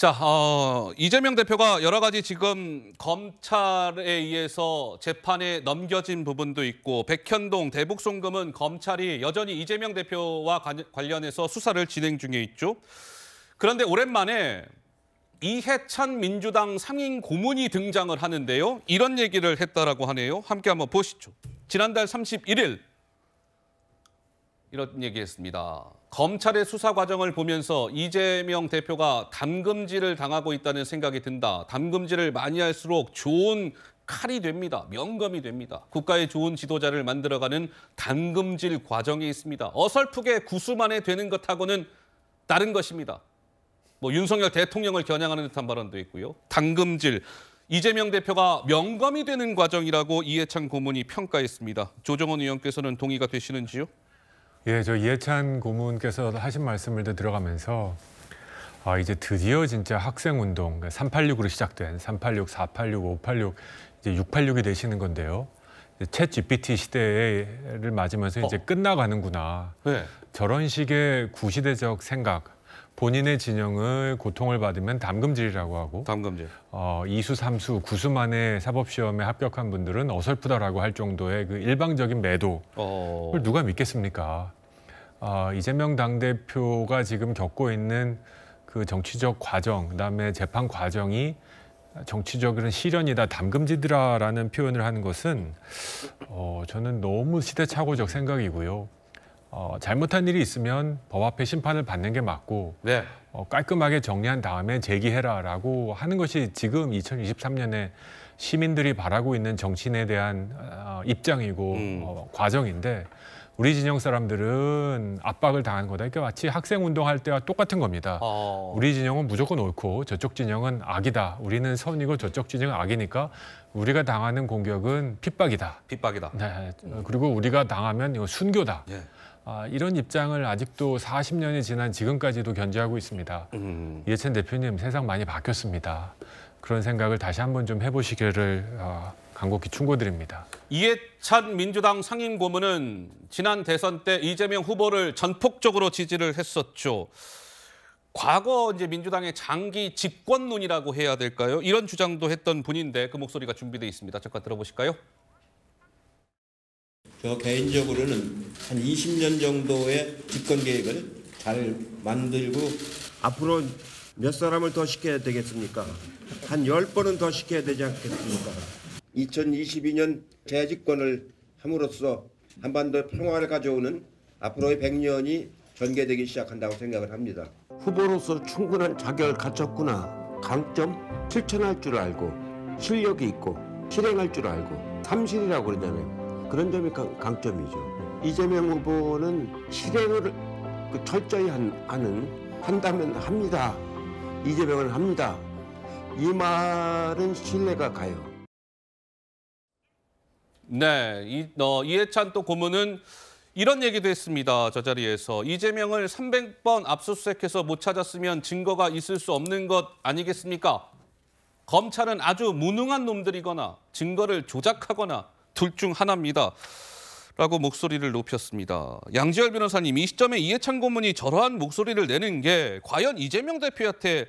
자, 이재명 대표가 여러 가지 지금 검찰에 의해서 재판에 넘겨진 부분도 있고 백현동 대북송금은 검찰이 여전히 이재명 대표와 관련해서 수사를 진행 중에 있죠. 그런데 오랜만에 이해찬 민주당 상임 고문이 등장을 하는데요. 이런 얘기를 했다라고 하네요. 함께 한번 보시죠. 지난달 31일 이런 얘기했습니다. 검찰의 수사 과정을 보면서 이재명 대표가 담금질을 당하고 있다는 생각이 든다. 담금질을 많이 할수록 좋은 칼이 됩니다. 명검이 됩니다. 국가의 좋은 지도자를 만들어가는 담금질 과정이 있습니다. 어설프게 구수만에 되는 것하고는 다른 것입니다. 윤석열 대통령을 겨냥하는 듯한 발언도 있고요. 담금질, 이재명 대표가 명검이 되는 과정이라고 이해찬 고문이 평가했습니다. 조정원 의원께서는 동의가 되시는지요? 예, 저 이해찬 고문께서 하신 말씀을 들어가면서 이제 드디어 진짜 학생운동, 386으로 시작된 386, 486, 586, 이제 686이 되시는 건데요. 챗 GPT 시대를 맞으면서 이제 끝나가는구나. 네. 저런 식의 구시대적 생각, 본인의 진영을 고통을 받으면 담금질이라고 하고 담금질. 2수, 3수, 9수 만에 사법시험에 합격한 분들은 어설프다라고 할 정도의 그 일방적인 매도를 누가 믿겠습니까? 이재명 당대표가 지금 겪고 있는 그 정치적 과정, 그다음에 재판 과정이 정치적인 시련이다, 담금질이다라는 표현을 하는 것은 저는 너무 시대착오적 생각이고요. 잘못한 일이 있으면 법 앞에 심판을 받는 게 맞고 네. 깔끔하게 정리한 다음에 제기해라라고 하는 것이 지금 2023년에 시민들이 바라고 있는 정치인에 대한 입장이고 과정인데 우리 진영 사람들은 압박을 당한 거다. 그러니까 마치 학생운동할 때와 똑같은 겁니다. 우리 진영은 무조건 옳고 저쪽 진영은 악이다. 우리는 선이고 저쪽 진영은 악이니까 우리가 당하는 공격은 핍박이다. 핍박이다. 네. 그리고 우리가 당하면 이거 순교다. 예. 이런 입장을 아직도 40년이 지난 지금까지도 견지하고 있습니다. 이해찬 대표님, 세상 많이 바뀌었습니다. 그런 생각을 다시 한번 좀 해보시기를 간곡히 충고드립니다. 이해찬 민주당 상임 고문은 지난 대선 때 이재명 후보를 전폭적으로 지지를 했었죠. 과거 이제 민주당의 장기 집권론이라고 해야 될까요? 이런 주장도 했던 분인데 그 목소리가 준비되어 있습니다. 잠깐 들어보실까요? 저 개인적으로는 한 20년 정도의 집권 계획을 잘 만들고 앞으로 몇 사람을 더 시켜야 되겠습니까? 한 10번은 더 시켜야 되지 않겠습니까? 2022년 재집권을 함으로써 한반도 평화를 가져오는 앞으로의 100년이 전개되기 시작한다고 생각을 합니다. 후보로서 충분한 자격을 갖췄구나. 강점, 실천할 줄 알고 실력이 있고 실행할 줄 알고 삼실이라고 그러잖아요. 그런 점이 강점이죠. 이재명 후보는 실행을 철저히 한다면 합니다. 이재명은 합니다. 이 말은 신뢰가 가요. 네, 이해찬 또 고문은 이런 얘기도 했습니다. 저 자리에서 이재명을 300번 압수수색해서 못 찾았으면 증거가 있을 수 없는 것 아니겠습니까? 검찰은 아주 무능한 놈들이거나 증거를 조작하거나 둘 중 하나입니다. 라고 목소리를 높였습니다. 양지열 변호사님, 이 시점에 이해찬 고문이 저러한 목소리를 내는 게 과연 이재명 대표한테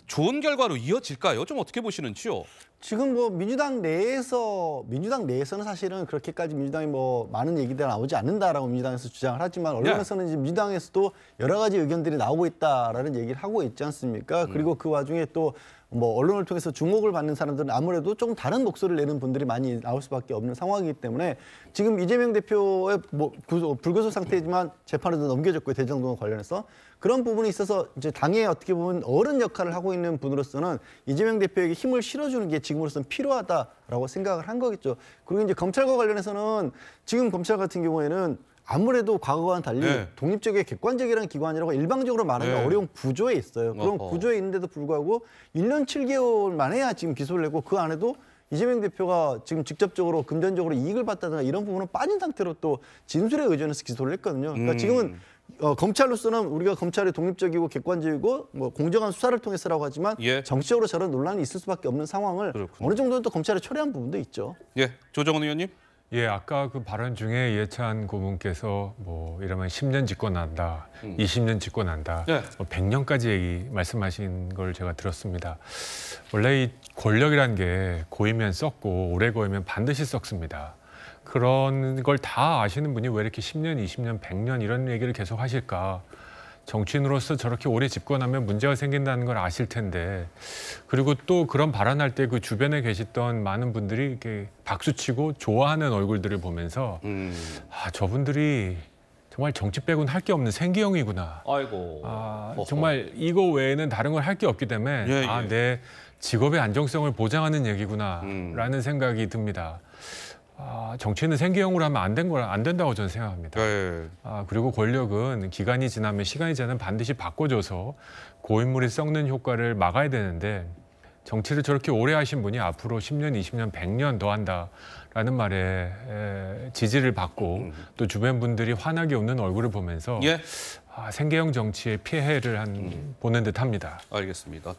좋은 결과로 이어질까요? 좀 어떻게 보시는지요? 지금 민주당 내에서는 사실은 그렇게까지 민주당이 많은 얘기들이 나오지 않는다라고 민주당에서 주장을 하지만 언론에서는 이제 민주당에서도 여러 가지 의견들이 나오고 있다라는 얘기를 하고 있지 않습니까? 그리고 그 와중에 또 언론을 통해서 주목을 받는 사람들은 아무래도 조금 다른 목소리를 내는 분들이 많이 나올 수밖에 없는 상황이기 때문에 지금 이재명 대표의 불구속 상태이지만 재판에도 넘겨졌고요. 대장동과 관련해서 그런 부분이 있어서 이제 당의 어떻게 보면 어른 역할을 하고 있는 분으로서는 이재명 대표에게 힘을 실어주는 게 지금으로서는 필요하다라고 생각을 한 거겠죠. 그리고 이제 검찰과 관련해서는 지금 검찰 같은 경우에는 아무래도 과거와는 달리 독립적이고 객관적이라는 기관이라고 일방적으로 말하기 어려운 구조에 있어요. 그런 구조에 있는데도 불구하고 1년 7개월 만에야 지금 기소를 내고 그 안에도 이재명 대표가 지금 직접적으로 금전적으로 이익을 봤다든가 이런 부분은 빠진 상태로 또 진술에 의존해서 기소를 했거든요. 그러니까 지금은 검찰로서는 우리가 검찰이 독립적이고 객관적이고 공정한 수사를 통해서라고 하지만 정치적으로 저런 논란이 있을 수밖에 없는 상황을 어느 정도는 또 검찰이 초래한 부분도 있죠. 조정원 의원님. 예, 아까 그 발언 중에 이해찬 고문께서 뭐 이러면 10년 집권한다, 20년 집권한다, 네. 100년까지 말씀하신 걸 제가 들었습니다. 원래 이 권력이란 게 고이면 썩고 오래 고이면 반드시 썩습니다. 그런 걸 다 아시는 분이 왜 이렇게 10년, 20년, 100년 이런 얘기를 계속 하실까? 정치인으로서 저렇게 오래 집권하면 문제가 생긴다는 걸 아실 텐데, 그리고 또 그런 발언할 때 그 주변에 계셨던 많은 분들이 이렇게 박수치고 좋아하는 얼굴들을 보면서 아, 저분들이 정말 정치 빼고는 할 게 없는 생기형이구나. 아이고. 아, 정말 이거 외에는 다른 걸 할 게 없기 때문에 예, 예. 아, 내 직업의 안정성을 보장하는 얘기구나라는 생각이 듭니다. 아, 정치는 생계형으로 하면 안 된다고 저는 생각합니다. 네. 아, 그리고 권력은 기간이 지나면 시간이 지나면 반드시 바꿔줘서 고인물이 썩는 효과를 막아야 되는데 정치를 저렇게 오래 하신 분이 앞으로 10년, 20년, 100년 더 한다라는 말에 지지를 받고 또 주변 분들이 환하게 웃는 얼굴을 보면서 예. 아, 생계형 정치의 피해를 보는 듯합니다. 알겠습니다.